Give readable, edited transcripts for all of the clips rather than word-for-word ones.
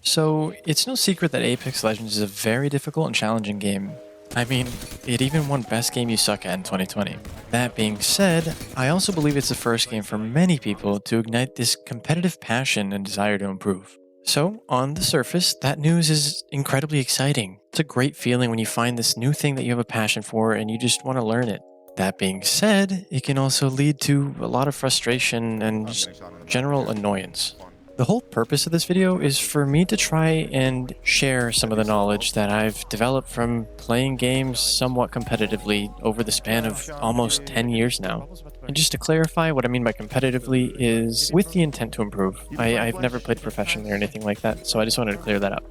So, it's no secret that Apex Legends is a very difficult and challenging game. I mean, it even won Best Game You Suck At in 2020. That being said, I also believe it's the first game for many people to ignite this competitive passion and desire to improve. So, on the surface, that news is incredibly exciting. It's a great feeling when you find this new thing that you have a passion for and you just want to learn it. That being said, it can also lead to a lot of frustration and just general annoyance. The whole purpose of this video is for me to try and share some of the knowledge that I've developed from playing games somewhat competitively over the span of almost 10 years now. And just to clarify, what I mean by competitively is with the intent to improve. I've never played professionally or anything like that, so I just wanted to clear that up.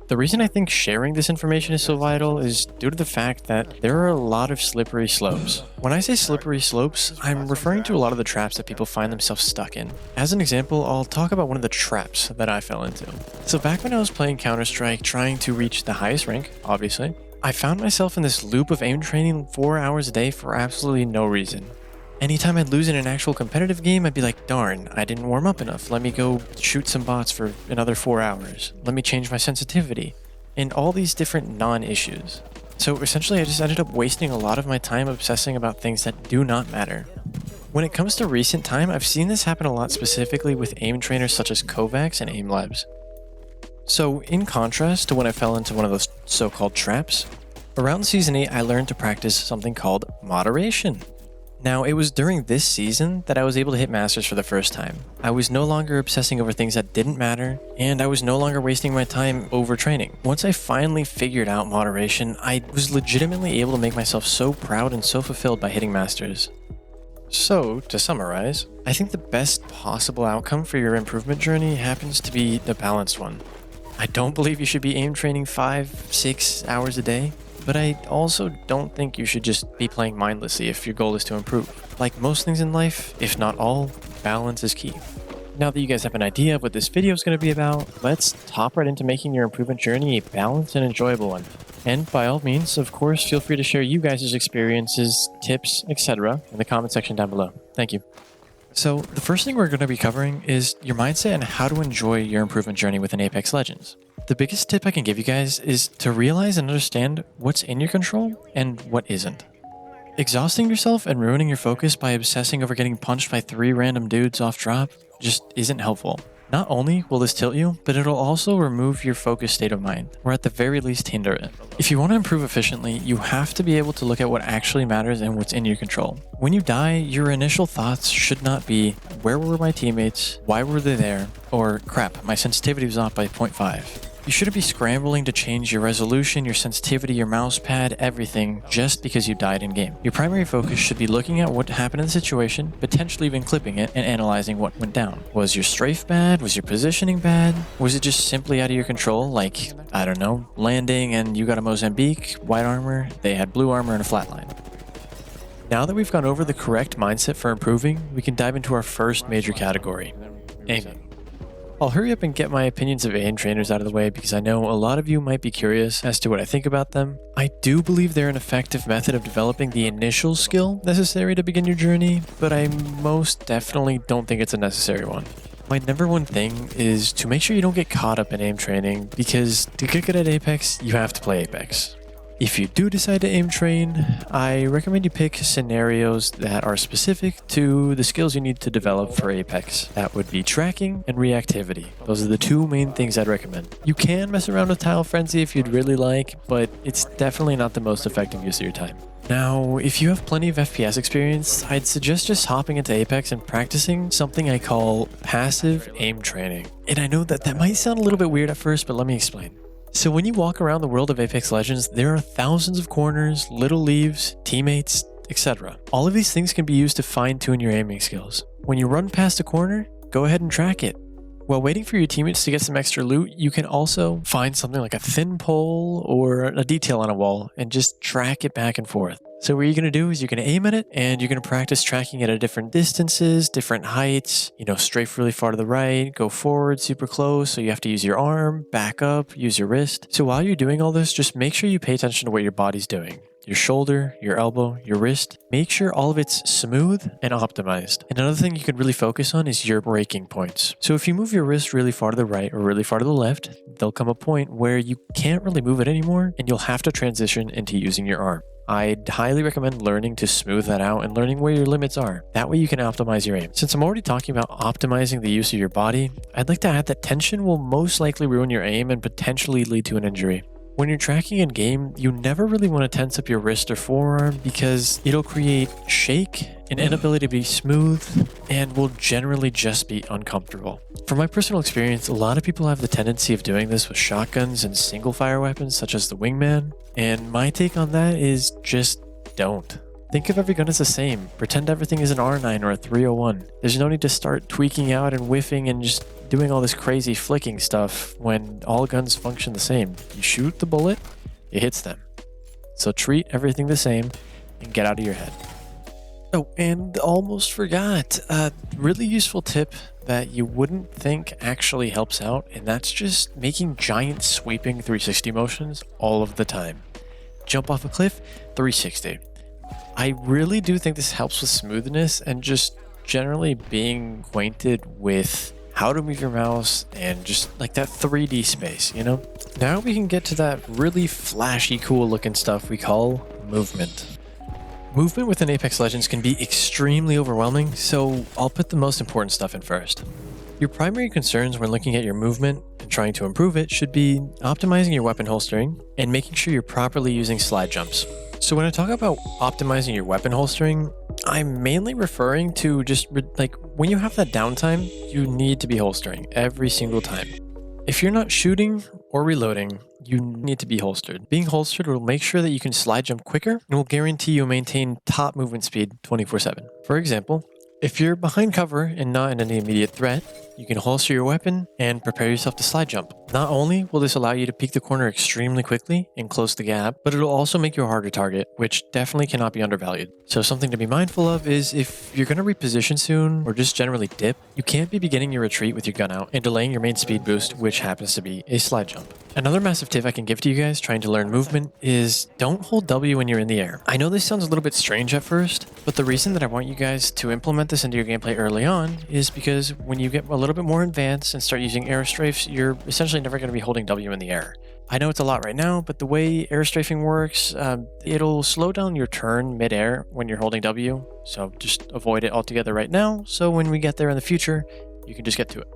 The reason I think sharing this information is so vital is due to the fact that there are a lot of slippery slopes. When I say slippery slopes, I'm referring to a lot of the traps that people find themselves stuck in. As an example, I'll talk about one of the traps that I fell into. So back when I was playing Counter-Strike, trying to reach the highest rank, obviously, I found myself in this loop of aim training 4 hours a day for absolutely no reason. Anytime I'd lose in an actual competitive game, I'd be like, darn, I didn't warm up enough. Let me go shoot some bots for another 4 hours. Let me change my sensitivity. And all these different non-issues. So essentially, I just ended up wasting a lot of my time obsessing about things that do not matter. When it comes to recent time, I've seen this happen a lot specifically with aim trainers such as Kovacs and Aim Labs. So in contrast to when I fell into one of those so-called traps, around Season 8 I learned to practice something called moderation. Now, it was during this season that I was able to hit Masters for the first time. I was no longer obsessing over things that didn't matter, and I was no longer wasting my time overtraining. Once I finally figured out moderation, I was legitimately able to make myself so proud and so fulfilled by hitting Masters. So, to summarize, I think the best possible outcome for your improvement journey happens to be the balanced one. I don't believe you should be aim training 5-6 hours a day. But I also don't think you should just be playing mindlessly if your goal is to improve. Like most things in life, if not all, balance is key. Now that you guys have an idea of what this video is going to be about, let's hop right into making your improvement journey a balanced and enjoyable one. And by all means, of course, feel free to share you guys' experiences, tips, etc. in the comment section down below. Thank you. So the first thing we're going to be covering is your mindset and how to enjoy your improvement journey within Apex Legends. The biggest tip I can give you guys is to realize and understand what's in your control and what isn't. Exhausting yourself and ruining your focus by obsessing over getting punched by 3 random dudes off drop just isn't helpful. Not only will this tilt you, but it'll also remove your focused state of mind, or at the very least hinder it. If you want to improve efficiently, you have to be able to look at what actually matters and what's in your control. When you die, your initial thoughts should not be, where were my teammates, why were they there, or crap, my sensitivity was off by 0.5. You shouldn't be scrambling to change your resolution, your sensitivity, your mouse pad, everything, just because you died in game. Your primary focus should be looking at what happened in the situation, potentially even clipping it, and analyzing what went down. Was your strafe bad? Was your positioning bad? Was it just simply out of your control? Like, I don't know, landing and you got a Mozambique, white armor, they had blue armor and a flatline. Now that we've gone over the correct mindset for improving, we can dive into our first major category, aiming. I'll hurry up and get my opinions of aim trainers out of the way because I know a lot of you might be curious as to what I think about them. I do believe they're an effective method of developing the initial skill necessary to begin your journey, but I most definitely don't think it's a necessary one. My number one thing is to make sure you don't get caught up in aim training because to get good at Apex, you have to play Apex. If you do decide to aim train, I recommend you pick scenarios that are specific to the skills you need to develop for Apex. That would be tracking and reactivity. Those are the 2 main things I'd recommend. You can mess around with Tile Frenzy if you'd really like, but it's definitely not the most effective use of your time. Now, if you have plenty of FPS experience, I'd suggest just hopping into Apex and practicing something I call passive aim training. And I know that might sound a little bit weird at first, but let me explain. So when you walk around the world of Apex Legends, there are thousands of corners, little leaves, teammates, etc. All of these things can be used to fine-tune your aiming skills. When you run past a corner, go ahead and track it. While waiting for your teammates to get some extra loot, you can also find something like a thin pole or a detail on a wall and just track it back and forth. So what you're going to do is you're going to aim at it and you're going to practice tracking it at different distances, different heights, strafe really far to the right, go forward super close. So you have to use your arm, back up, use your wrist. So while you're doing all this, just make sure you pay attention to what your body's doing. Your shoulder, your elbow, your wrist. Make sure all of it's smooth and optimized. And another thing you could really focus on is your braking points. So if you move your wrist really far to the right or really far to the left, there'll come a point where you can't really move it anymore and you'll have to transition into using your arm. I'd highly recommend learning to smooth that out and learning where your limits are. That way you can optimize your aim. Since I'm already talking about optimizing the use of your body, I'd like to add that tension will most likely ruin your aim and potentially lead to an injury. When you're tracking in game, you never really want to tense up your wrist or forearm because it'll create shake, an inability to be smooth, and will generally just be uncomfortable. From my personal experience, a lot of people have the tendency of doing this with shotguns and single fire weapons such as the wingman, and my take on that is just don't. Think of every gun as the same. Pretend everything is an R9 or a 301. There's no need to start tweaking out and whiffing and just doing all this crazy flicking stuff when all guns function the same. You shoot the bullet, it hits them. So treat everything the same and get out of your head. Oh, and almost forgot, a really useful tip that you wouldn't think actually helps out, and that's just making giant sweeping 360 motions all of the time. Jump off a cliff, 360. I really do think this helps with smoothness and just generally being acquainted with how to move your mouse and just like that 3D space, Now we can get to that really flashy, cool looking stuff we call movement. Movement within Apex Legends can be extremely overwhelming, so I'll put the most important stuff in first. Your primary concerns when looking at your movement and trying to improve it should be optimizing your weapon holstering and making sure you're properly using slide jumps. So when I talk about optimizing your weapon holstering, I'm mainly referring to just like when you have that downtime, you need to be holstering every single time. If you're not shooting or reloading, you need to be holstered. Being holstered will make sure that you can slide jump quicker and will guarantee you maintain top movement speed 24/7. For example, if you're behind cover and not in any immediate threat, you can holster your weapon and prepare yourself to slide jump. Not only will this allow you to peek the corner extremely quickly and close the gap, but it'll also make you a harder target, which definitely cannot be undervalued. So something to be mindful of is if you're going to reposition soon or just generally dip, you can't be beginning your retreat with your gun out and delaying your main speed boost, which happens to be a slide jump. Another massive tip I can give to you guys trying to learn movement is don't hold W when you're in the air. I know this sounds a little bit strange at first, but the reason that I want you guys to implement this into your gameplay early on is because when you get a little bit more advanced and start using air strafes, you're essentially never going to be holding W in the air. I know it's a lot right now, but the way air strafing works, it'll slow down your turn mid-air when you're holding W, so just avoid it altogether right now, so when we get there in the future, you can just get to it.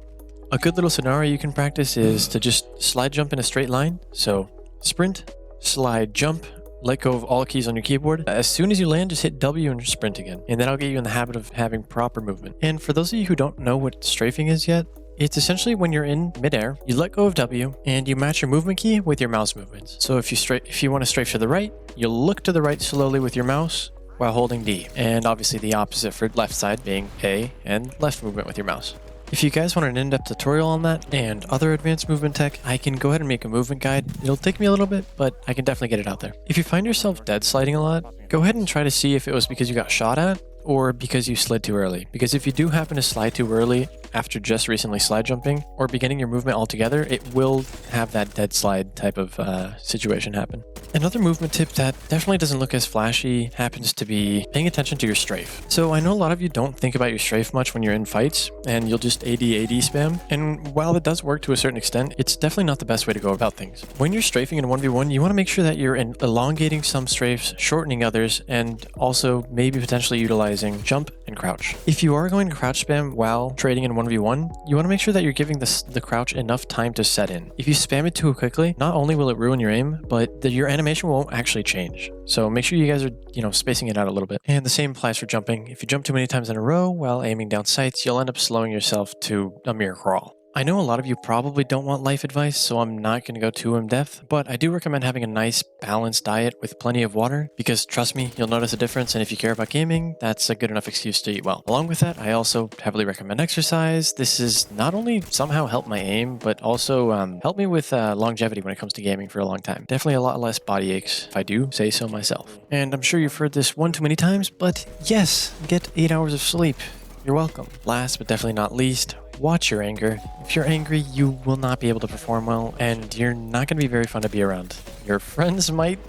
A good little scenario you can practice is to just slide jump in a straight line, so sprint, slide, jump, let go of all keys on your keyboard. As soon as you land, just hit W and sprint again, and that'll get you in the habit of having proper movement. And for those of you who don't know what strafing is yet, it's essentially when you're in midair, you let go of W and you match your movement key with your mouse movements. So if you want to strafe to the right, you'll look to the right slowly with your mouse while holding D. And obviously the opposite for left side being A and left movement with your mouse. If you guys want an in-depth tutorial on that and other advanced movement tech, I can go ahead and make a movement guide. It'll take me a little bit, but I can definitely get it out there. If you find yourself dead sliding a lot, go ahead and try to see if it was because you got shot at or because you slid too early. Because if you do happen to slide too early after just recently slide jumping or beginning your movement altogether, it will have that dead slide type of situation happen. Another movement tip that definitely doesn't look as flashy happens to be paying attention to your strafe. So I know a lot of you don't think about your strafe much when you're in fights and you'll just AD spam. And while it does work to a certain extent, it's definitely not the best way to go about things. When you're strafing in a 1v1, you want to make sure that you're elongating some strafes, shortening others, and also maybe potentially utilizing jump and crouch. If you are going to crouch spam while trading in 1v1, you want to make sure that you're giving the crouch enough time to set in. If you spam it too quickly, not only will it ruin your aim, but your animation won't actually change. So make sure you guys are, spacing it out a little bit. And the same applies for jumping. If you jump too many times in a row while aiming down sights, you'll end up slowing yourself to a mere crawl. I know a lot of you probably don't want life advice, so I'm not going to go too in depth, but I do recommend having a nice, balanced diet with plenty of water, because trust me, you'll notice a difference, and if you care about gaming, that's a good enough excuse to eat well. Along with that, I also heavily recommend exercise. This has not only somehow helped my aim, but also helped me with longevity when it comes to gaming for a long time. Definitely a lot less body aches, if I do say so myself. And I'm sure you've heard this one too many times, but yes, get 8 hours of sleep. You're welcome. Last but definitely not least, watch your anger. If you're angry, you will not be able to perform well, and you're not going to be very fun to be around. Your friends might,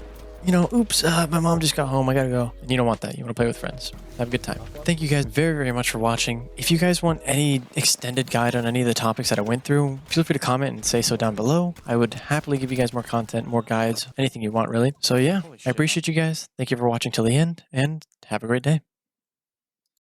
oops, my mom just got home, I gotta go. And you don't want that. You want to play with friends. Have a good time. Thank you guys very, very much for watching. If you guys want any extended guide on any of the topics that I went through, feel free to comment and say so down below. I would happily give you guys more content, more guides, anything you want really. So yeah, I appreciate you guys. Thank you for watching till the end, and have a great day.